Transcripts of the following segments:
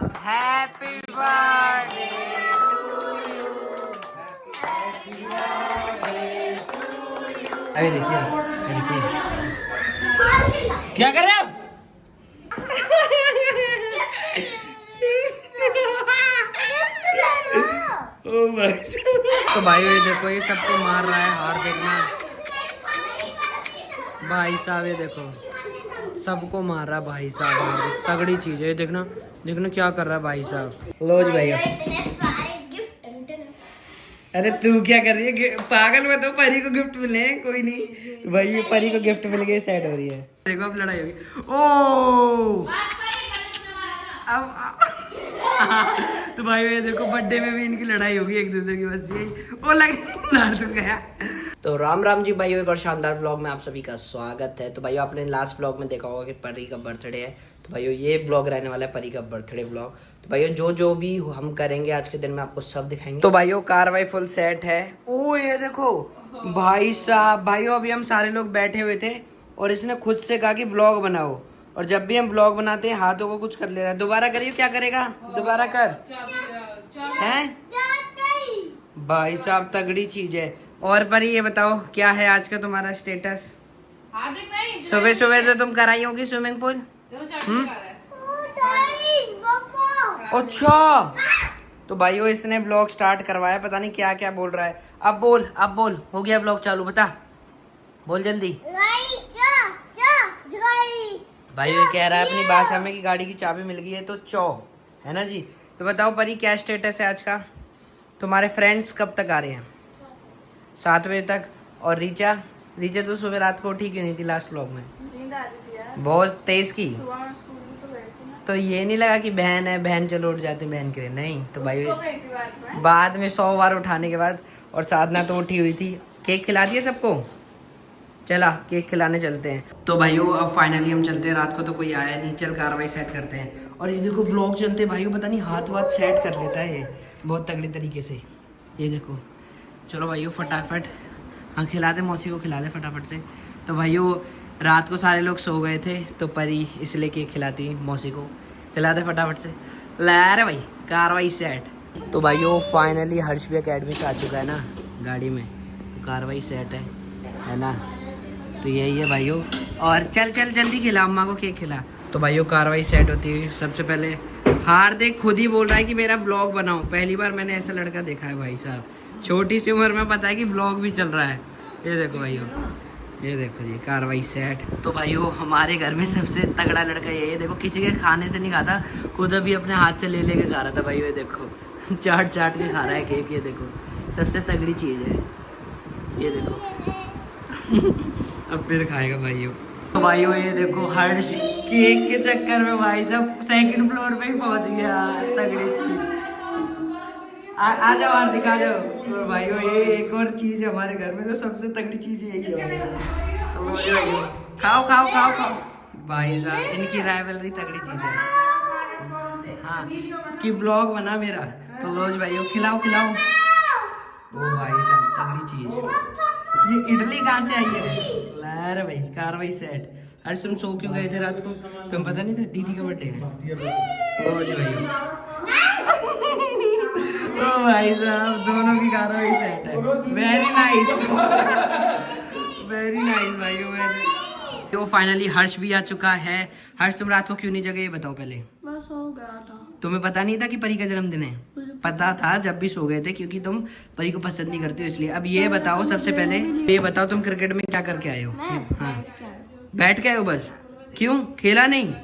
Happy birthday अभी देखिए क्या कर रहे हो? तो भाई ये देखो ये सबको मार रहा है हार देखना भाई साहब ये देखो सबको मार रहा है भाई साहब तगड़ी चीज है ये देखना देखना क्या कर रहा है भाई साहब। लो जी भाई अरे तू क्या कर रही है पागल में तो परी को गिफ्ट मिले कोई नहीं तो भाई ये परी को गिफ्ट मिल गई सेट हो रही है देखो अब लड़ाई होगी ओ अब तो भाई ये देखो बर्थडे में भी इनकी लड़ाई होगी एक दूसरे की बस यही वो लग गया। तो राम राम जी भाइयों एक और शानदार व्लॉग में आप सभी का स्वागत है। तो भाइयों आपने लास्ट व्लॉग में देखा होगा कि परी का बर्थडे है तो भाइयों ये व्लॉग रहने वाला है परी का बर्थडे व्लॉग। तो भाइयों जो भी हम करेंगे आज के दिन में आपको सब दिखाएंगे। तो भाइयों कार्रवाई फुल सेट है। ओ ये देखो भाई साहब भाइयों अभी हम सारे लोग बैठे हुए थे और इसने खुद से कहा कि व्लॉग बनाओ और जब भी हम व्लॉग बनाते हैं हाथों को कुछ कर लेता है। दोबारा करिए क्या करेगा दोबारा कर हैं भाई साहब तगड़ी चीज है। और परी ये बताओ क्या है आज का तुम्हारा स्टेटस? सुबह सुबह तो तुम कराई होगी स्विमिंग पूल। अच्छा तो भाइयों इसने व्लॉग स्टार्ट करवाया पता नहीं क्या क्या बोल रहा है। अब बोल हो गया व्लॉग चालू बता बोल जल्दी। भाई ये कह रहा है अपनी भाषा में कि गाड़ी की चाबी मिल गई है तो चौ है ना जी। तो बताओ परी क्या स्टेटस है आज का? तुम्हारे फ्रेंड्स कब तक आ रहे हैं? 7 बजे तक। और रीचा तो सुबह रात को उठी क्यों नहीं थी लास्ट व्लॉग में? बहुत तेज की तो ये नहीं लगा कि बहन है बहन चलो उठ जाती बहन के लिए नहीं। तो भाई बाद में 100 बार उठाने के बाद और साधना तो उठी हुई थी। केक खिला दिया सबको चला केक खिलाने चलते हैं। तो भाइयों अब फाइनली हम चलते हैं रात को तो कोई आया नहीं चल कार्रवाई सेट करते हैं। और ये देखो व्लॉग चलते हैं भाइयों पता नहीं हाथ वाथ सेट कर लेता है ये बहुत तगड़ी तरीके से। ये देखो चलो भाइयों फटाफट हाँ खिला दे मौसी को खिला दे फटाफट से। तो भाइयों रात को सारे लोग सो गए थे तो परी इसलिए केक खिलाती मौसी को खिला दे फटाफट से। ला रहे भाई कार्रवाई सेट। तो भाइयों फाइनली हर्ष भी अकेडमी से आ चुका है ना गाड़ी में तो कार्रवाई सेट है ना। तो यही है भाइयों और चल जल्दी खिला अम्मा को केक खिला। तो भाइयों कार्रवाई सेट होती है। सबसे पहले हार्दिक खुद ही बोल रहा है कि मेरा व्लॉग बनाओ। पहली बार मैंने ऐसा लड़का देखा है भाई साहब छोटी सी उम्र में पता है कि व्लॉग भी चल रहा है। ये देखो भाइयों ये देखो जी कार्रवाई सेट। तो भाइयों हमारे घर में सबसे तगड़ा लड़का ये देखो किसी के खाने से नहीं खाता खुद अभी अपने हाथ से ले लेके खा रहा था भाइयों। ये देखो चाट के खा रहा है केक। ये देखो सबसे तगड़ी चीज़ है ये देखो अब फिर खाएगा भाइयों। तो भाइयों ये देखो हर्ष केक के चक्कर में भाई साहब 2nd फ्लोर पे ही पहुंच गया तगड़ी चीज। आ जाओ और दिखा जाओ। और भाइयों ये एक और चीज हमारे घर में तो सबसे तगड़ी चीज यही है। तो भाइयों खाओ भाई साहब इनकी राइवलरी तगड़ी चीज है हाँ कि ब्लॉग बना मेरा। तो रोज भाइयों खिलाओ ओ भाई साहब तगड़ी चीज। ये इडली कहाँ से आई है? लार भाई कार्रवाई सेट। हर्ष तुम सो क्यों गए थे रात को? तुम पता नहीं था दीदी का बर्थडे है। ओ भाई साहब दोनों की कार्रवाई सेट है। वेरी नाइस भाई। तो फाइनली हर्ष भी आ चुका है। हर्ष तुम रात को क्यों नहीं जगे ये बताओ पहले? मैं सो गया था। तुम्हें पता नहीं था कि परी का जन्मदिन है? पता था जब भी सो गए थे क्योंकि तुम परी को पसंद नहीं करते हो इसलिए। अब ये बताओ सबसे पहले ये बताओ तुम क्रिकेट में क्या करके आए हो? हाँ बैठ के आए हो बस? क्यों खेला नहीं?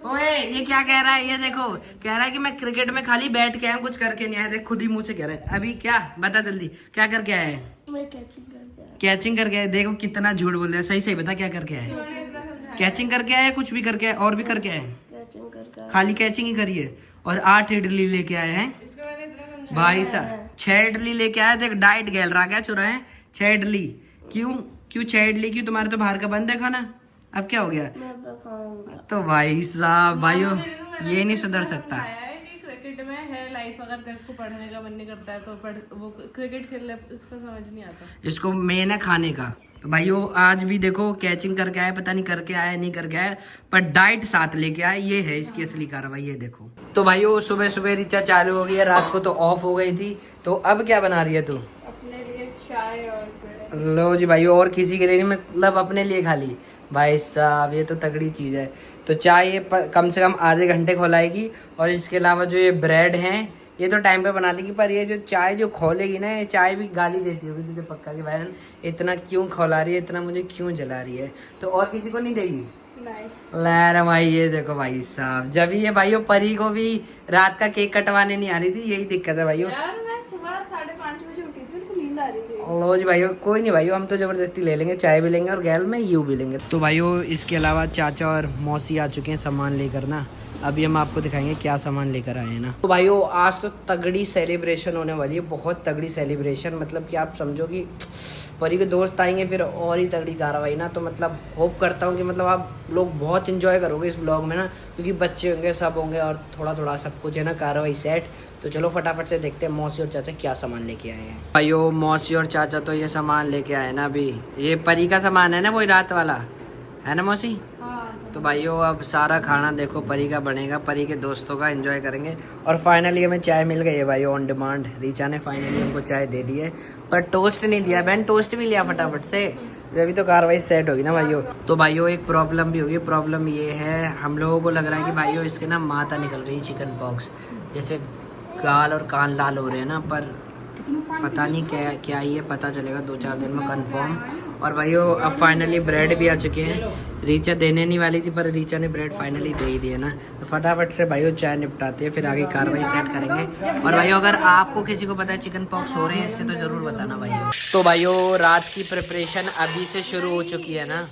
ओए ये क्या कह रहा है? ये देखो कह रहा है कि मैं क्रिकेट में खाली बैठ के आया कुछ करके नहीं आया। देख खुद ही मुंह से कह रहा है। अभी क्या बता जल्दी क्या करके आया है? कैचिंग करके आया। देखो कितना झूठ बोल रहा है। सही बता क्या करके आया? कैचिंग करके आया कुछ भी करके आया और भी करके आए? खाली कैचिंग ही करी है। और 8 इडली लेके आए हैं भाई साहब। 6 इडली लेके आए। देख डाइट गैल रहा क्या चुरा है 6 इडली। क्यों 6 इडली क्यों? तुम्हारे तो बाहर का बंद है खाना। अब क्या हो गया? तो भाई साहब भाइयों ये नहीं सुधर सकता। क्रिकेट में है लाइफ। अगर तेरे को पढ़ने का मन नहीं करता है तो पढ़ वो क्रिकेट खेल ले इसका समझ नहीं आता। इसको मेन है खाने का। तो भाइयों आज भी देखो कैचिंग करके आए पता नहीं करके आया नहीं करके आया पर डाइट साथ लेके आए। ये है इसकी असली कार्रवाई। ये देखो तो भाइयों सुबह सुबह रिचा चालू हो गई है, रात को तो ऑफ हो गई थी। तो अब क्या बना रही है तू? अपने लिए चाय और ब्रेड। लो जी भाइयों, और किसी के लिए नहीं, मतलब अपने लिए खाली। भाई साहब ये तो तगड़ी चीज़ है। तो चाय ये कम से कम आधे घंटे खौलाएगी, और इसके अलावा जो ये ब्रेड हैं ये तो टाइम पे बना देगी, पर ये जो चाय जो खोलेगी ना, ये चाय भी गाली देती होगी तुझे पक्का कि बहन इतना क्यों खौला रही है, इतना मुझे क्यों जला रही है। तो और किसी को नहीं देगी? नहीं। लहरा भाई ये देखो भाई साहब, जब ये भाइयों परी को भी रात का केक कटवाने नहीं आ रही थी, यही दिक्कत है भाइयों। यार मैं सुबह 5:30 बजे उठी थी, मेरे को नींद आ रही थी। लो जी भाइयों, कोई नहीं भाइयों, हम तो जबरदस्ती ले लेंगे, चाय भी लेंगे और गैल में यू भी लेंगे। तो भाइयों इसके अलावा चाचा और मौसी आ चुके हैं सामान लेकर ना। अभी हम आपको दिखाएंगे क्या सामान लेकर आए हैं ना। तो भाइयों आज तो तगड़ी सेलिब्रेशन होने वाली है, बहुत तगड़ी सेलिब्रेशन, मतलब कि आप समझो कि परी के दोस्त आएंगे फिर और ही तगड़ी कार्रवाई ना। तो मतलब होप करता हूँ कि मतलब आप लोग बहुत इन्जॉय करोगे इस व्लॉग में ना, क्योंकि बच्चे होंगे, सब होंगे और थोड़ा थोड़ा सब कुछ है ना कार्रवाई सेट। तो चलो फटाफट से देखते हैं मौसी और चाचा क्या सामान लेके आए हैं। भाइयों मौसी और चाचा तो ये सामान लेके आए ना, अभी ये परी का सामान है ना, वही रात वाला है ना मौसी। तो भाइयों अब सारा खाना देखो परी का बनेगा, परी के दोस्तों का एंजॉय करेंगे। और फाइनली हमें चाय मिल गई है भाइयों ऑन डिमांड। रीचा ने फाइनली हमको चाय दे दी है, पर टोस्ट नहीं दिया। बहन टोस्ट भी लिया फटाफट से, अभी तो कार्रवाई सेट होगी ना भाइयों। तो भाइयों एक प्रॉब्लम भी होगी, प्रॉब्लम ये है हम लोगों को लग रहा है कि भाइयों इसके ना माता निकल रही है चिकन पॉक्स, जैसे गाल और कान लाल हो रहे हैं ना, पर पता नहीं क्या क्या ये पता चलेगा 2-4 दिन में कंफर्म। और भाइयों अब फाइनली ब्रेड भी आ चुके हैं, रीचा देने नहीं वाली थी पर रीचा ने ब्रेड फाइनली दे ही दिया ना। तो फटाफट से भाइयों चाय निपटाते हैं, फिर आगे कार्रवाई सेट करेंगे। और भाइयों अगर आपको किसी को पता है चिकन पॉक्स हो रहे हैं इसके तो ज़रूर बताना भाइयों। तो भाइयों रात की प्रिपरेशन अभी से शुरू हो चुकी है ना।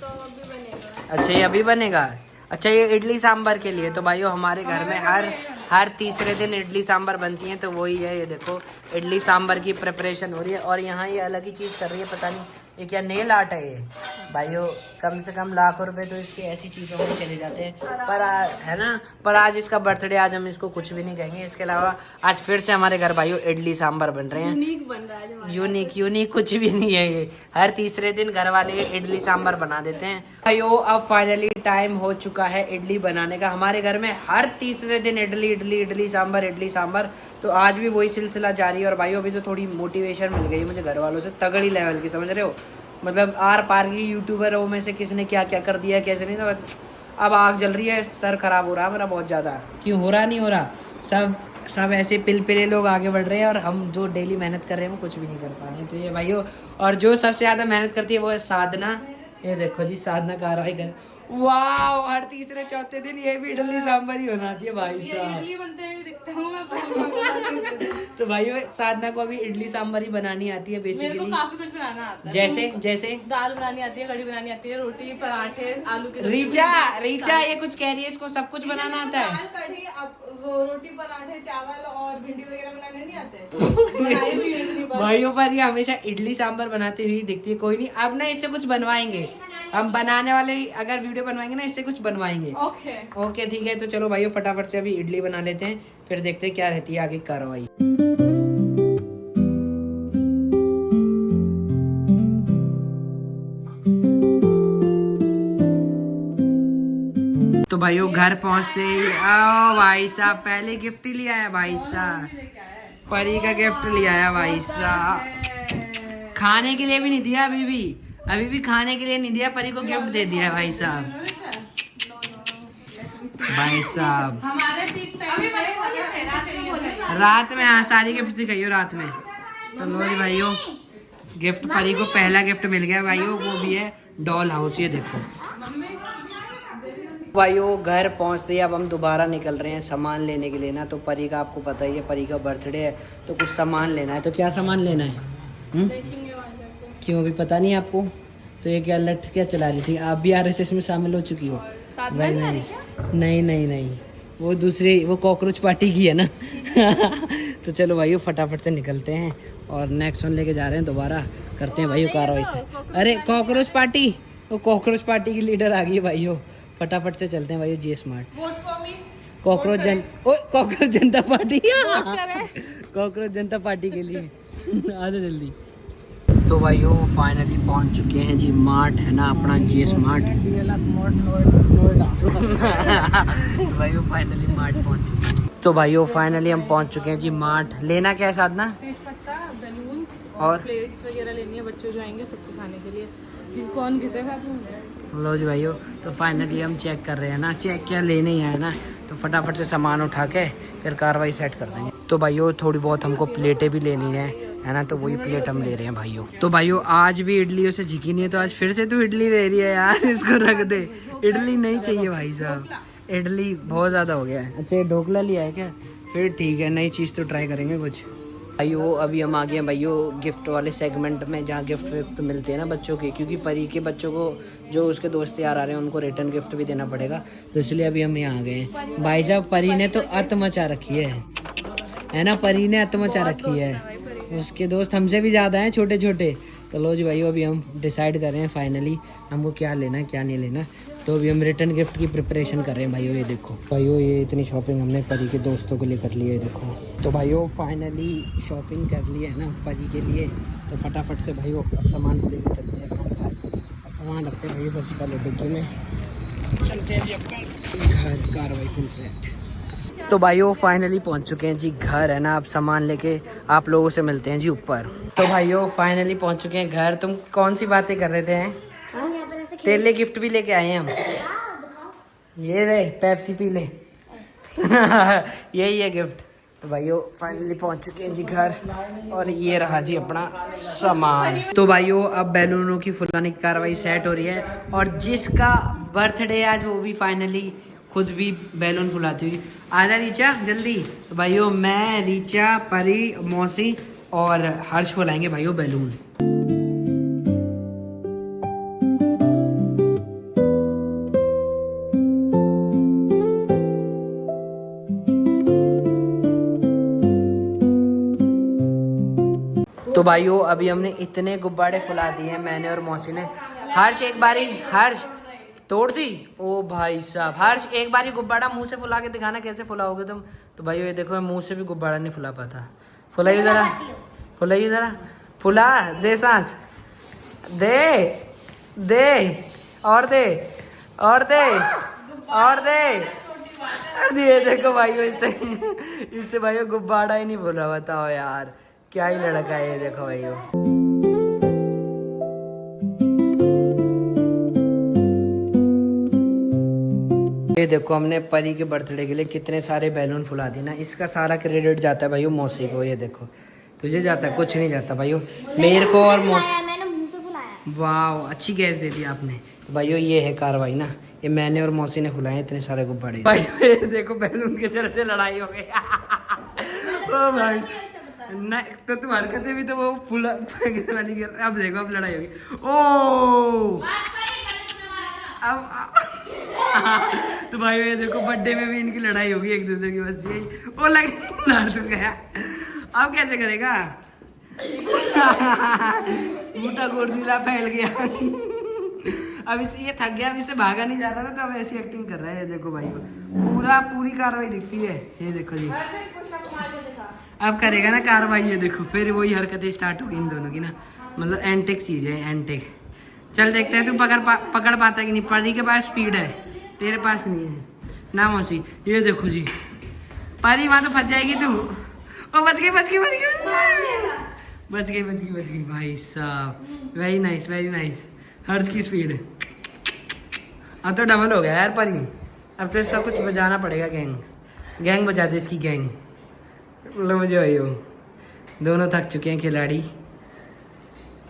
अच्छा ये अभी बनेगा। अच्छा ये इडली सांभर के लिए। तो भाइयों हमारे घर में हर तीसरे दिन इडली सांभर बनती है, तो वही है ये देखो इडली सांभर की प्रिपरेशन हो रही है। और यहाँ ये अलग ही चीज़ कर रही है, पता नहीं ये क्या नेल आर्ट है ये। भाइयों कम से कम लाखों रुपए तो इसके ऐसी चीज़ों में चले जाते हैं, पर है ना। पर आज इसका बर्थडे, आज हम इसको कुछ भी नहीं कहेंगे। इसके अलावा आज फिर से हमारे घर भाइयों इडली सांभर बन रहे हैं। यूनिक बन रहा है आज। यूनिक कुछ भी नहीं है ये, हर तीसरे दिन घर वाले इडली सांभर बना देते हैं। भाइयों अब फाइनली टाइम हो चुका है इडली बनाने का। हमारे घर में हर तीसरे दिन इडली सांभर। तो आज भी वही सिलसिला जारी है। और भाइयों अभी तो थोड़ी मोटिवेशन मिल गई मुझे घर वालों से, तगड़ी लेवल की, समझ रहे हो। मतलब आर पार की यूट्यूबरों में से किसने क्या क्या कर दिया कैसे नहीं, तो अब आग जल रही है, सर खराब हो रहा है मेरा बहुत ज़्यादा। क्यों हो रहा नहीं हो रहा, सब ऐसे पिलपिले लोग आगे बढ़ रहे हैं, और हम जो डेली मेहनत कर रहे हैं वो कुछ भी नहीं कर पा रहे हैं। तो ये भाइयों, और जो सबसे ज़्यादा मेहनत करती है वो है साधना। ये देखो जी साधना कार्रवाई कर, वाह हर तीसरे चौथे दिन ये भी इडली सांभर ही बनाती है भाई साहब। इडली बनते हुए दिखता हूँ मैं। तो भाइयों साधना को अभी इडली सांभर ही बनानी आती है मेरे को बेसिकली। काफी कुछ बनाना आता है। जैसे दाल बनानी आती है, कढ़ी बनानी आती है, रोटी, पराठे, आलू की सब्जी। रीचा ये कुछ कह रही है, इसको सब कुछ बनाना आता है। दाल, कढ़ी, अब वो रोटी, पराठे, चावल और भिंडी वगैरह बनाने नहीं आते। बनाए भी हैं इतनी बार। भाइयों पर ये हमेशा इडली सांभर बनाती हुई दिखती है। कोई नहीं, अब ना इससे कुछ बनवाएंगे हम, बनाने वाले अगर वीडियो बनवाएंगे ना इससे कुछ बनवाएंगे। ओके ठीक है। तो चलो भाइयों फटाफट से अभी इडली बना लेते हैं, फिर देखते हैं क्या रहती है आगे कार्रवाई। तो भाइयों घर पहुंचते ही आओ भाई साहब, पहले गिफ्ट ही लिया है भाई साहब, परी का गिफ्ट लिया है भाई साहब। खाने के लिए भी नहीं दिया, अभी भी खाने के लिए नहीं दिया, परी को गिफ्ट दे दिया है भाई साहब। भाई साहब हमारे रात में, हाँ सारी गिफ्ट दिखाई हो रात में। तो लो जी भाइयों गिफ्ट, परी को पहला गिफ्ट मिल गया भाइयों, वो भी है डॉल हाउस। ये देखो भाइयों घर पहुंचते ही अब हम दोबारा निकल रहे हैं सामान लेने के लिए ना। तो परी का आपको पता ही है, परी का बर्थडे है तो कुछ सामान लेना है। तो क्या सामान लेना है? क्यों अभी पता नहीं आपको? तो ये क्या लठ क्या चला रही थी? आप भी RSS में शामिल हो चुकी हो? नहीं, वो दूसरी, वो कॉकरोच पार्टी की है ना। तो चलो भाइयों फटाफट से निकलते हैं और नेक्स्ट वन लेके जा रहे हैं, दोबारा करते हैं भाइयों कार्रवाई से। अरे कॉकरोच पार्टी, वो कॉकरोच पार्टी की लीडर आ गई है भाइयों, फटाफट से चलते हैं भाइयों जी स्मार्ट। कॉकरोच जनता पार्टी, कॉकरोच जनता पार्टी के लिए आ जाओ जल्दी। तो भाइयों फाइनली पहुंच चुके हैं जी मार्ट, है ना अपना जी स्मार्ट। भाइयों फाइनली मार्ट पहुंच चुके हैं। तो भाइयों फाइनली हम पहुंच चुके हैं जी मार्ट। लेना क्या है साधना? तेज पत्ता, बैलून्स और और प्लेट्स वगैरह लेनी है, बच्चे जो आएंगे सबको खाने के लिए, कि कौन किसे साथ में। लो जी भाइयों, तो फाइनली हम चेक कर रहे हैं ना, चेक क्या लेने ही है ना, तो फटाफट से सामान उठा के फिर कार्रवाई सेट कर देंगे। तो भाइयों थोड़ी बहुत हमको प्लेटें भी लेनी है ना, तो वही प्लेट हम ले रहे हैं भाइयों। तो भाइयों आज भी इडलियों से झिकी नहीं है, तो आज फिर से तू इडली ले रही है यार, इसको रख दे। इडली नहीं चाहिए भाई साहब, इडली बहुत ज़्यादा हो गया है। अच्छा ये ढोकला लिया है क्या? फिर ठीक है, नई चीज़ तो ट्राई करेंगे कुछ। भाइयों अभी हम आ गए हैं भाइयों गिफ्ट वाले सेगमेंट में, जहाँ गिफ्ट विफ्ट मिलते हैं ना बच्चों के, क्योंकि परी के बच्चों को जो उसके दोस्त यार आ रहे हैं उनको रिटर्न गिफ्ट भी देना पड़ेगा, तो इसलिए अभी हम यहाँ आ गए हैं। भाई साहब परी ने तो अत मचा रखी है ना, परी ने अत मचा रखी है। उसके दोस्त हमसे भी ज़्यादा हैं छोटे छोटे। तो लो जी भाइयों अभी हम डिसाइड कर रहे हैं फाइनली हमको क्या लेना है क्या नहीं लेना। तो अभी हम रिटर्न गिफ्ट की प्रिपरेशन कर रहे हैं भाइयों। ये देखो भाइयों, ये इतनी शॉपिंग हमने परी के दोस्तों के लिए कर ली है, देखो। तो भाइयों फाइनली शॉपिंग कर ली है ना परी के लिए, तो फटाफट से भाइयों अब सामान को लेकर चलते हैं अपना घर। और सामान रखते हैं भाइयों सबसे पहले डिग्गी में, चलते हैं जी अपना घर। कार्रवाई फुल सेट। तो भाइयों फाइनली पहुंच चुके हैं जी घर, है ना। अब सामान लेके आप लोगों से मिलते हैं जी ऊपर। तो भाइयों फाइनली पहुंच चुके हैं घर। तुम कौन सी बातें कर रहे थे? तेरे लिए गिफ्ट भी लेके आए हैं हम। ये रे पेप्सी पी ले। यही है गिफ्ट। तो भाइयों फाइनली पहुंच चुके हैं जी घर, और ये रहा जी अपना सामान। तो भाइयों अब बैलूनों की फुलाने की कार्रवाई सेट हो रही है, और जिसका बर्थडे आज वो भी फाइनली खुद भी बैलून फुलाती हुई। आजा रीचा जल्दी। तो भाइयों मैं, रीचा, परी, मौसी और हर्ष फुलाएंगे भाइयों बैलून। तो भाइयों अभी हमने इतने गुब्बारे फुला दिए हैं मैंने और मौसी ने। हर्ष एक बारी, हर्ष तोड़ दी। ओ भाई साहब, हर्ष एक बारी गुब्बारा मुंह से फुला के दिखाना कैसे फुलाओगे तुम। तो भाइयों ये देखो मैं मुंह से भी गुब्बारा नहीं फुला पाता। फुलाइए जरा, फुलाइए जरा, फुला दे, सांस दे दे, और दे और दे और दे। अरे ये देखो भाइयों, इससे भाइयों गुब्बारा ही नहीं फुला। बताओ यार क्या ही लड़का है ये, देखो भाइयों। ये देखो हमने परी के बर्थडे के लिए कितने सारे बैलून फुला दिए ना। इसका सारा क्रेडिट जाता है भाइयों मौसी को। ये देखो तुझे जाता है, कुछ नहीं जाता भाइयों, मेरे को और मौसी। मैंने मुंह से फुलाया। वाह अच्छी गैस दे दी आपने। तो भाइयों ये है कार्रवाई ना, ये मैंने और मौसी ने फुलाए इतने सारे गुब्बारे। भाइयों ये देखो बैलून के चलते लड़ाई हो गई। ओ भाई नहीं तो तुम हरकतें भी तो वो फुला वाली कर। अब देखो अब लड़ाई होगी। ओ अब तो भाई ये देखो बर्थडे में भी इनकी लड़ाई होगी एक दूसरे की, बस यही। ओ लड़ तो गया, अब कैसे करेगा? मोटा गोरजिला फैल गया। अब ये थक गया, अब इससे भागा नहीं जा रहा ना, तो अब ऐसी एक्टिंग कर रहा है। ये देखो भाई पूरी कार्रवाई दिखती है। ये देखो जी अब करेगा ना कार्रवाई। ये देखो फिर वही हरकतें स्टार्ट होगी इन दोनों की ना, मतलब एंटेक चीज है, एंटेक। चल देखते हैं तू पकड़ पाता है कि नहीं। परी के पास स्पीड है, तेरे पास नहीं है ना मौसी। ये देखो जी परी वहां तो फंस जाएगी तू। ओ बच गई भाई साहब। Very nice very nice. Harsh की स्पीड अब तो डबल हो गया यार परी। अब तो सब कुछ बजाना पड़ेगा। गैंग बजा दे इसकी, गैंग। लो मुझे भाई हो, दोनों थक चुके हैं खिलाड़ी।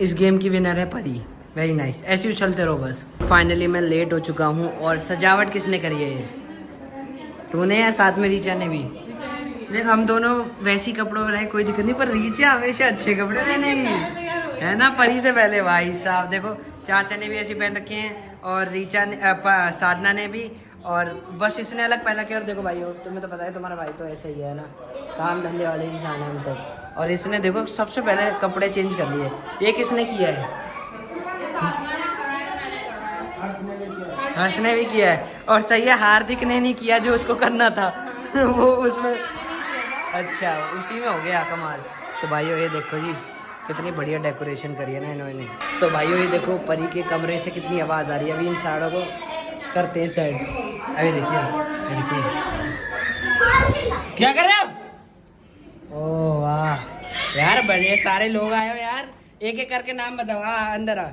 इस गेम की विनर है परी। वेरी नाइस, ऐसे ही चलते रहो बस। फाइनली मैं लेट हो चुका हूँ, और सजावट किसने करी है? ये तूने या साथ में रीचा ने भी? देख हम दोनों वैसी कपड़ों में रहे, कोई दिक्कत नहीं, पर रीचा हमेशा अच्छे कपड़े पहनेगी, है ना परी से पहले। भाई साहब देखो चाचा ने भी ऐसे पहन रखे हैं, और रीचा ने साधना ने भी, और बस इसने अलग पहन रखे। और देखो भाई तुम्हें तो पता है तुम्हारा भाई तो ऐसा ही है ना, काम धंधे वाले इंसान है हम तो। और इसने देखो सबसे पहले कपड़े चेंज कर लिए। ये किसने किया है? हर्ष ने भी किया है। और सही है हार्दिक ने नहीं किया जो उसको करना था। वो उसमें अच्छा उसी में हो गया कमाल। तो भाइयों ये देखो जी कितनी बढ़िया डेकोरेशन करी है ना इन्होंने। तो भाइयों ये देखो परी के कमरे से कितनी आवाज़ आ रही है। अभी इन साड़ों को करते हैं साइड। अभी देखिए क्या कर रहे हो? ओ वाह यार, बड़े सारे लोग आए हो यार। एक एक करके नाम बताओ। हाँ अंदर आ।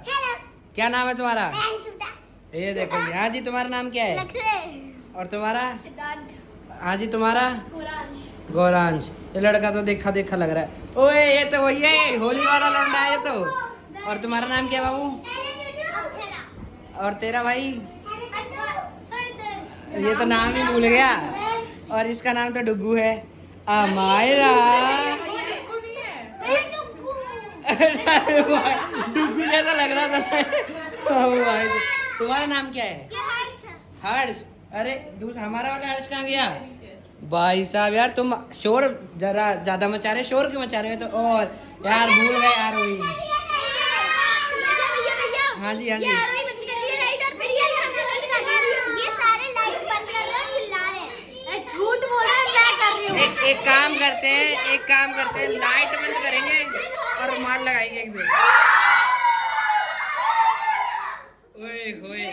क्या नाम है तुम्हारा? ये देखो जी। हाँ जी, तुम्हारा नाम क्या है? और तुम्हारा? हाँ जी, तुम्हारा? गौरांश। ये लड़का तो देखा देखा लग रहा है। ओए ये तो वही है, होली वाला लौंडा है ये तो। और तुम्हारा नाम क्या है बाबू? और तेरा भाई? ये तो नाम ही भूल गया। और इसका नाम तो डुग्गू है। अमायरा। डुग्गू जैसा लग रहा था। तुम्हारा नाम क्या है? हर्ष। अरे दूसरा हमारा वाला हर्ष कहाँ गया? भाई साहब यार, तुम शोर जरा ज्यादा मचा रहे। शोर क्यों मचा रहे हो? तो और यार भूल गए यार वही। हाँ जी हाँ जी। झूठ बोल रहा है, मैं कर रही हूँ। एक काम करते हैं, लाइट बंद करेंगे और रुमाल लगाएंगे एक दिन। ओए होए,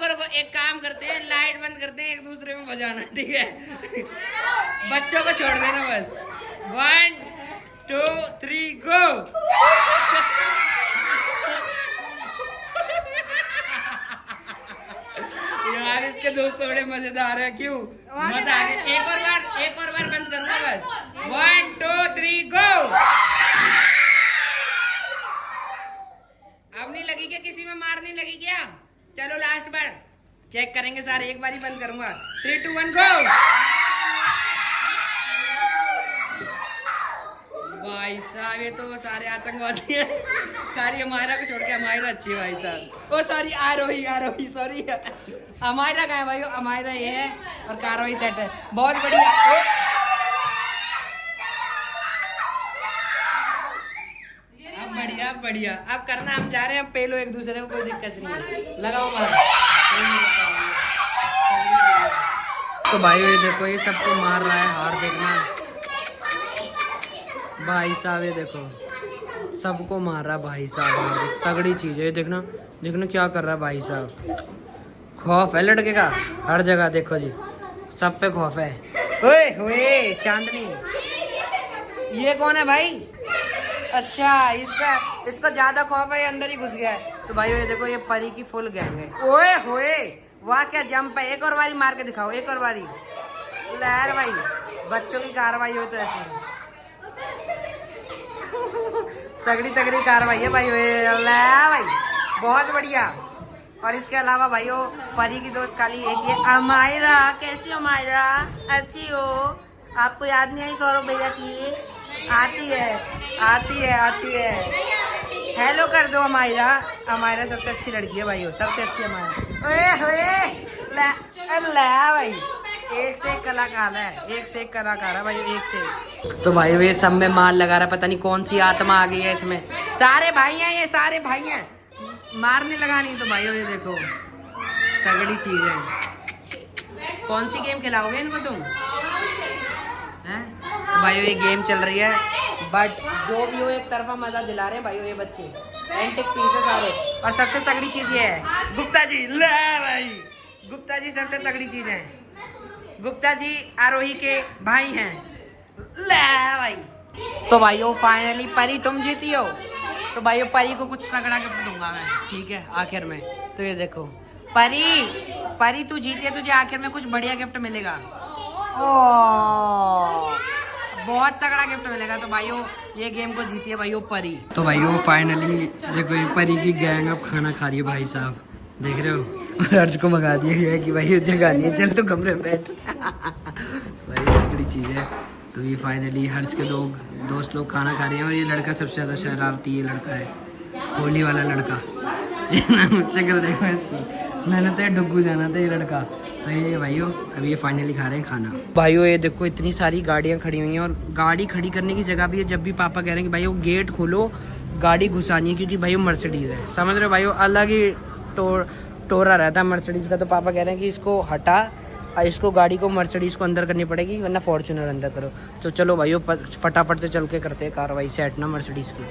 रुको, एक काम करते हैं, लाइट बंद करते हैं, एक दूसरे में बजाना, ठीक है? बच्चों को छोड़ देना बस। 1 2 3 गो। यार इसके दोस्त बड़े मजेदार है। क्यों मजा आ गया? एक और बार बंद करूंगा बस। 1 2 3 गो। अब नहीं लगी क्या? किसी में मार नहीं लगी क्या? चलो लास्ट बार चेक करेंगे सारे। एक बार ही बंद करूंगा। 3 2 1 गो। भाई साहब ये तो सारे आतंकवादी हैं। सारी अमायरा को छोड़ के अमायरा अच्छी है भाई साहब। ओ सॉरी, आरोही सॉरी। अमायरा का है भाई? अमायरा ये है और कारोही सेट है। बहुत बढ़िया। अब बढ़िया अब करना। हम जा रहे हैं, अब पेलो एक दूसरे को, कोई दिक्कत नहीं है। लगाओ मार। तो भाई ये देखो, ये सबको मार रहा है। हार देखना भाई साहब, ये देखो सबको मार रहा है भाई साहब। तगड़ी चीज है ये। देखना क्या कर रहा है भाई साहब। खौफ है लड़के का हर जगह। देखो जी, सब पे खौफ है। ओए चांदनी, ये कौन है भाई? अच्छा, इसका ज्यादा खौफ है, ये अंदर ही घुस गया है। तो भाई ये देखो, ये परी की फुल गैंग है। ओए होए, वाह क्या जंप है। एक और बारी मार के दिखाओ, एक और बारी। लहर भाई, बच्चों की कार्रवाई हो तो ऐसे तगड़ी कार्रवाई है भाई। भाई बहुत बढ़िया। और इसके अलावा भाइयों, परी की दोस्त खाली एक ही है, अमायरा। कैसी हो अमायरा? अच्छी हो? आपको याद नहीं आई सौरभ भैया की? आती है। हेलो कर दो अमायरा। अमायरा सबसे अच्छी लड़की है भाइयों, सबसे अच्छी अमायरा। भाई एक से एक कलाकार है भाई, एक से। तो भाई ये सब में मार लगा रहा है। पता नहीं कौन सी आत्मा आ गई है इसमें। सारे भाई हैं, ये सारे भाई हैं। मारने लगा नहीं। तो भाइयों ये देखो, तगड़ी चीज है। कौन सी गेम खिलाओगे इनको तुम? हैं? तो भाइयों ये गेम चल रही है, बट जो भी हो एक तरफा मजा दिला रहे हैं भाइयों ये बच्चे। एंटिक पीस है सारे। और सबसे तगड़ी चीज ये है, गुप्ता जी। ले भाई, गुप्ता जी सबसे तगड़ी चीज है। गुप्ता जी आरोही के भाई हैं। ले भाई। तो भाइयों फाइनली परी तुम जीती हो। तो भाइयों परी को कुछ तगड़ा गिफ्ट दूंगा मैं, ठीक है, आखिर में। तो ये देखो परी तू जीती है, तुझे आखिर में कुछ बढ़िया गिफ्ट मिलेगा। ओ बहुत तगड़ा गिफ्ट मिलेगा। तो भाइयों ये गेम को जीती है भाइयों परी। तो भाइयों फाइनली देखो, ये परी की गैंग अब खाना खा रही है भाई साहब, देख रहे हो। और अर्ज को मंगा दिया गया है कि भाई जगह नहीं है, चल तो कमरे में बैठ। भाई बड़ी चीज़ है। तो ये फाइनली हर्ष के दोस्त लोग खाना खा रहे हैं। और ये लड़का सबसे ज़्यादा शरारती ये लड़का है, होली वाला लड़का। चक्कर देखो इसकी, मैंने तो डुग्गू जाना था ये लड़का। तो ये भाइयों अभी ये फाइनली खा रहे हैं खाना। भाइयों ये देखो, इतनी सारी गाड़ियाँ खड़ी हुई हैं और गाड़ी खड़ी करने की जगह भी है। जब भी पापा कह रहे हैं कि भाइयों गेट खोलो, गाड़ी घुसानी है, क्योंकि भाइयों मर्सिडीज़ है, समझ रहे हो भाइयों, अलग ही टोरा रहता है मर्सिडीज़ का। तो पापा कह रहे हैं कि इसको हटा, इसको गाड़ी को मर्सिडीज़ को अंदर करनी पड़ेगी, वरना फॉर्च्यूनर अंदर करो। तो चलो भाइयों फटाफट से चल के करते हैं कार्रवाई सेट ना मर्सिडीज़ की।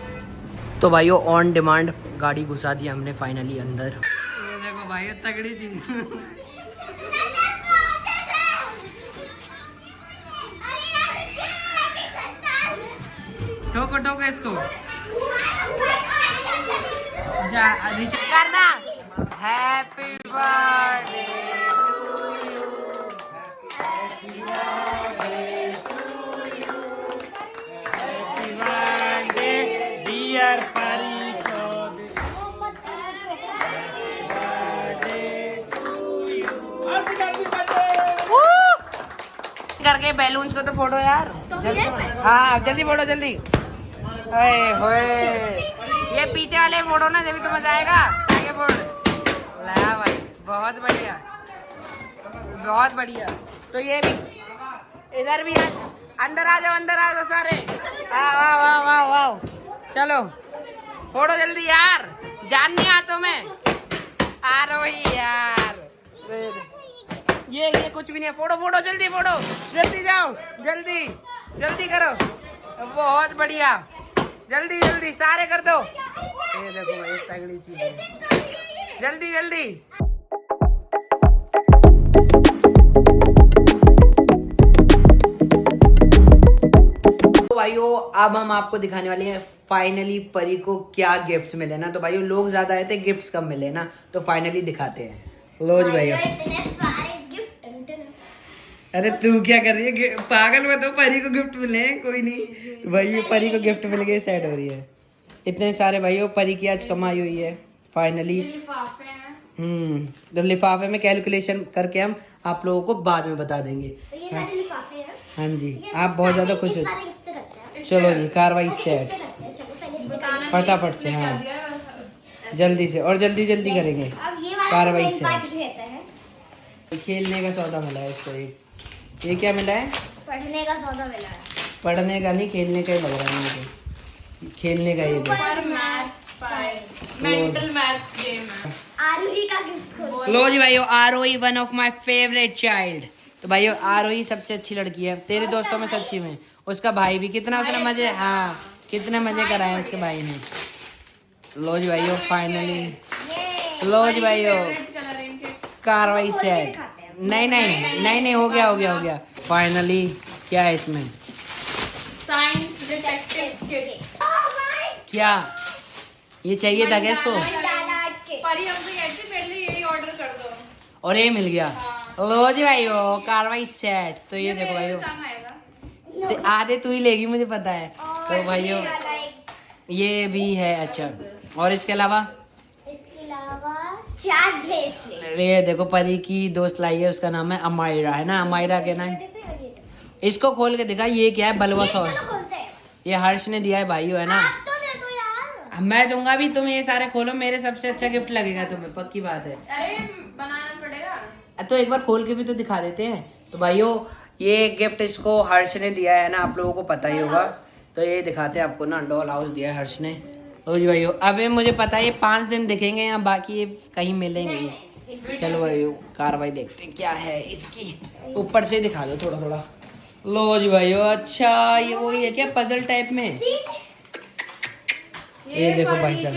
तो भाइयों ऑन डिमांड गाड़ी घुसा दी हमने फाइनली अंदर। ये देखो भाई तगड़ी चीज। ठोको ठोको इसको। जा नीचे करना। Happy birthday to you, happy birthday to you, happy birthday dear Pari Chaudhary, birthday to you. Happy birthday. करके बैलून्स को तो फोटो यार जल्दी। हाँ जल्दी फोटो जल्दी। ओए होए, ये पीछे वाले फोटो ना जब तो मजा आएगा। आगे फोड़ ला भाई, बहुत बढ़िया बहुत बढ़िया। तो ये भी इधर भी अंदर आ जाओ सारे। वाह वाह वाह वाह वाह। चलो फोटो जल्दी यार, जानने हाथों में आ रहा ही यार। ये कुछ भी नहीं है। फोटो फोटो जल्दी फोटो, जल्दी जाओ जल्दी जल्दी करो। बहुत बढ़िया, जल्दी जल्दी सारे कर दो। ये देखो एक तगड़ी चीज है, जल्दी जल्दी। तो भाइयों अब हम आपको दिखाने वाले हैं फाइनली परी को क्या गिफ्ट्स मिले ना। तो भाइयों लोग ज्यादा आए थे, गिफ्ट्स कम मिले ना, तो फाइनली दिखाते हैं। लो जी भाइयों, अरे तू क्या कर रही है पागल में? तो परी को गिफ्ट मिले हैं, कोई नहीं। तो भाई ये परी को गिफ्ट मिल गए, सेट हो रही है। इतने सारे भाइयों परी की आज कमाई हुई है फाइनली। तो लिफाफे में कैलकुलेशन करके हम आप लोगों को बाद में बता देंगे। तो ये सारे लिफाफे हैं। हाँ जी, आप बहुत ज्यादा खुश हो। चलो जी कार्रवाई सेट, फटाफट से। हाँ जल्दी से और जल्दी जल्दी करेंगे कार्रवाई से। खेलने का सौदा मिला है इसको। ये क्या मिला है? पढ़ने का सौदा मिला है। पढ़ने का नहीं, खेलने का ही लग रहा है मुझे। खेलने का ये मेंटल मैथ्स गेम है। आरोही का गिफ्ट। लो जी भाइयों, Aarohi one of my favourite child. तो भाइयों आरोही सबसे अच्छी लड़की है तेरे दोस्तों में, सच्ची में। उसका भाई भी कितना उसने मजे, हाँ कितने मजे कराए उसके भाई ने। लो जी भाइयों फाइनली, लो जी भाइयों कार्रवाई सेट। नहीं हो गया फाइनली। क्या है इसमें? Science detective kit. क्या ये चाहिए था क्या इसको? परी हमसे कहती पहले यही ऑर्डर कर दो, और ये मिल गया। लो जी भाइयों कार्रवाई सेट। तो ये देखो भाइयों, काम आएगा। तो आधे तू ही लेगी मुझे पता है। तो भाइयों ये भी है। अच्छा और इसके अलावा 4 ब्रेसलेट। ये देखो परी की दोस्त लाई है, उसका नाम है अमायरा, है ना? अमायरा के नाम। इसको खोल के दिखा, ये क्या है? बलवा सॉस। ये हर्ष ने दिया है भाइयों, है ना? तो दे दो यार। मैं दूंगा भी, तुम ये सारे खोलो, मेरे सबसे अच्छा गिफ्ट लगेगा तुम्हें, पक्की बात है। अरे बनाना पड़ेगा तो एक बार खोल के भी तो दिखा देते हैं। तो भाइयों ये गिफ्ट इसको हर्ष ने दिया है ना, आप लोगों को पता ही होगा। तो ये दिखाते हैं आपको ना, डॉल हाउस दिया है हर्ष ने। लो जी भाइयों, अब ये मुझे पता है ये 5 दिन दिखेंगे यहाँ, बाकी ये कहीं मिलेंगे ये। चलो भाइयों कार्रवाई देखते हैं क्या है इसकी। ऊपर से दिखा दो थोड़ा थोड़ा। लो जी भाइयों, अच्छा ये वही है क्या पजल टाइप में? ये देखो भाई साहब,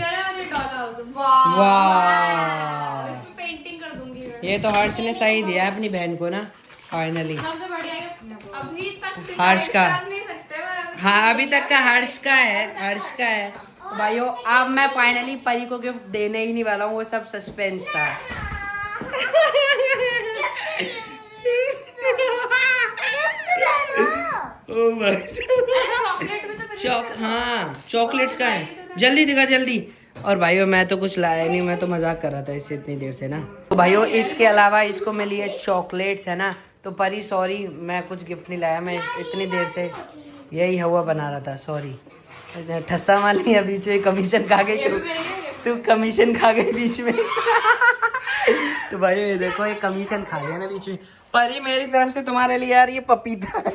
वाह इसमें पेंटिंग कर दूंगी। ये तो हर्ष ने सही दिया है अपनी बहन को ना फाइनली। सबसे बढ़िया अभी तक हर्ष का, नहीं सकते। हाँ अभी तक का हर्ष का है। तो भाइयों अब मैं फाइनली परी को गिफ्ट देने ही नहीं वाला हूँ, वो सब सस्पेंस था। हाँ चॉकलेट का है, जल्दी दिखा जल्दी। और भाइयों मैं तो कुछ लाया नहीं, मैं तो मजाक कर रहा था इससे इतनी देर से ना। तो भाइयों इसके अलावा इसको मिली है चॉकलेट्स, है ना? तो परी सॉरी मैं कुछ गिफ्ट नहीं लाया, मैं इतनी देर से यही हवा बना रहा था, सॉरी। ठस्सा मार लिया बीच में, कमीशन खा गई तू कमीशन खा गई बीच में। तो भाई ये देखो ये कमीशन खा गया ना बीच में। परी मेरी तरफ से तुम्हारे लिए यार ये पपीता है।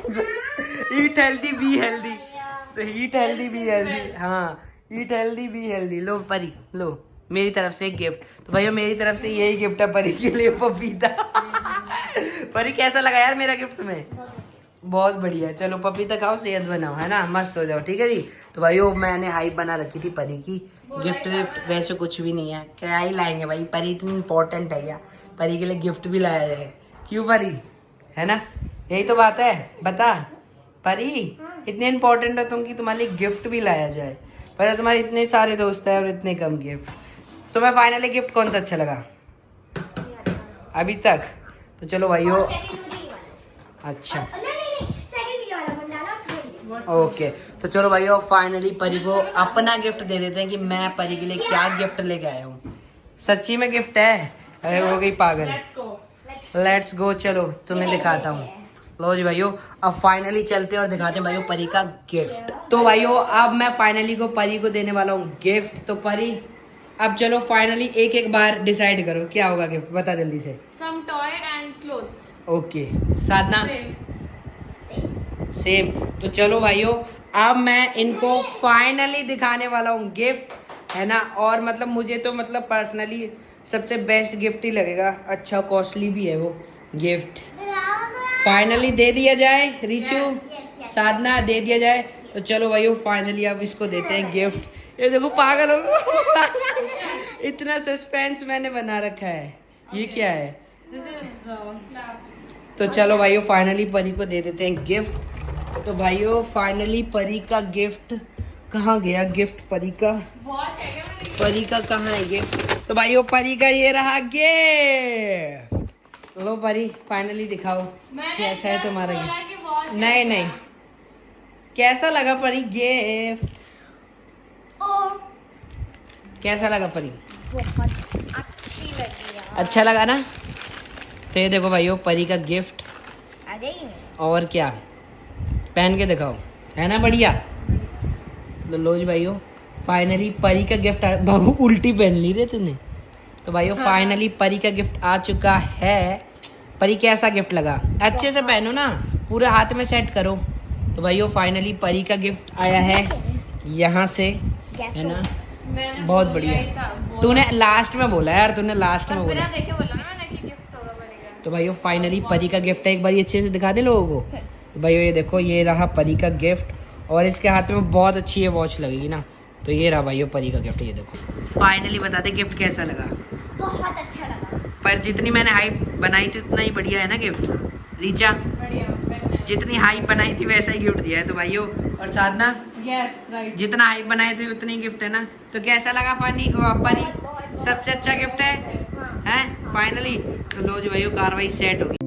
ईट हेल्दी बी हेल्दी, तो ईट हेल्दी बी हेल्दी। हाँ ईट हेल्दी बी हेल्दी। लो परी लो मेरी तरफ से एक गिफ्ट। तो भैया मेरी तरफ से यही गिफ्ट है परी के लिए, पपीता। परी कैसा लगा यार मेरा गिफ्ट में? बहुत बढ़िया। चलो पपीता खाओ, सेहत बनाओ, है ना? मस्त हो जाओ, ठीक है जी। तो भाइयों मैंने हाइप बना रखी थी परी की। गिफ्ट विफ्ट वैसे कुछ भी नहीं है, क्या ही लाएंगे भाई, परी इतनी इंपॉर्टेंट है क्या परी के लिए गिफ्ट भी लाया जाए? क्यों परी, है ना? यही तो बात है, बता परी इतने इम्पोर्टेंट हो तुम कि तुम्हारे लिए गिफ्ट भी लाया जाए, पर तुम्हारे इतने सारे दोस्त हैं और इतने कम गिफ्ट। तुम्हें फाइनली गिफ्ट कौन सा अच्छा लगा अभी तक? तो चलो भाइयों, अच्छा ओके, तो चलो भाइयों फाइनली परी को अपना गिफ्ट दे देते हैं कि मैं परी के लिए क्या गिफ्ट लेके आया हूँ। सच्ची में गिफ्ट है, अरे हो गई पागल। लेट्स गो, चलो तुम्हें दिखाता हूँ। लो जी भाइयों, अब फाइनली चलते हैं और दिखाते हैं भाइयों परी का गिफ्ट। तो भाइयों अब मैं फाइनली को परी को देने वाला हूँ गिफ्ट। तो परी अब चलो फाइनली एक एक बार डिसाइड करो क्या होगा गिफ्ट, बता जल्दी से। Some toy and clothes. Okay Sadhana Same. Same. तो चलो भाइयों अब मैं इनको फाइनली दिखाने वाला हूँ गिफ्ट, है ना। और मतलब मुझे तो मतलब पर्सनली सबसे बेस्ट गिफ्ट ही लगेगा, अच्छा कॉस्टली भी है वो गिफ्ट। फाइनली दे दिया जाए रिचू, साधना दे दिया जाए। तो चलो भाइयों फाइनली अब इसको देते हैं गिफ्ट। ये देखो पागल हो इतना सस्पेंस मैंने बना रखा है, ये क्या है। This is claps. तो चलो भाइयों फाइनली परी को दे देते हैं गिफ्ट। तो भाइयों फाइनली परी का गिफ्ट कहाँ गया, गिफ्ट परी का, Watch है क्या मेरी? परी का कहाँ है गिफ्ट। तो भाइयों परी का ये रहा गिफ्ट। लो परी फाइनली दिखाओ कैसा है तुम्हारा गिफ्ट। नहीं नहीं, कैसा लगा परी गिफ्ट, कैसा लगा परी? बहुत अच्छी लगी यार। अच्छा लगा ना। तो ये देखो भाइयों परी का गिफ्ट, आ जाइए। और क्या पहन के दिखाओ, है ना बढ़िया। तो लो जी भाइयों फाइनली परी का गिफ्ट बाबू उल्टी पहन ली रे तूने। तो भाइयों फाइनली परी का गिफ्ट आ चुका है। परी कैसा गिफ्ट लगा, अच्छे से पहनो ना, पूरे हाथ में सेट करो। तो भाइयों फाइनली परी का गिफ्ट आया है यहाँ से, है ना। मैंने बहुत बोला बढ़िया। ही था, बोला। तूने लास्ट में बोला यार, तूने लास्ट में पर बोला। बिना देखे बोला ना मैंने कि गिफ्ट होगा बनेगा। तो भाइयों फाइनली परी का गिफ्ट है, एक बार अच्छे से दिखा दे लोगों को। तो भाइयों ये देखो ये रहा परी का गिफ्ट, और इसके हाथ में बहुत अच्छी ये वॉच लगेगी ना। तो ये रहा भाइयों परी का गिफ्ट, ये देखो। फाइनली बता दे गिफ्ट कैसा लगा। बहुत अच्छा लगा। पर जितनी मैंने हाइप बनाई थी उतना ही बढ़िया है ना गिफ्ट। रीचा बढ़िया पहनना है। जितनी हाइप बनाई थी वैसा ही गिफ्ट दिया है। तो भाइयों और साधना Yes, right. जितना हाइप बनाए थे उतनी गिफ्ट है ना। तो कैसा लगा फनी परी, सबसे अच्छा गिफ्ट है, हैं फाइनली। तो लो जी भाइयों कार्रवाई सेट होगी।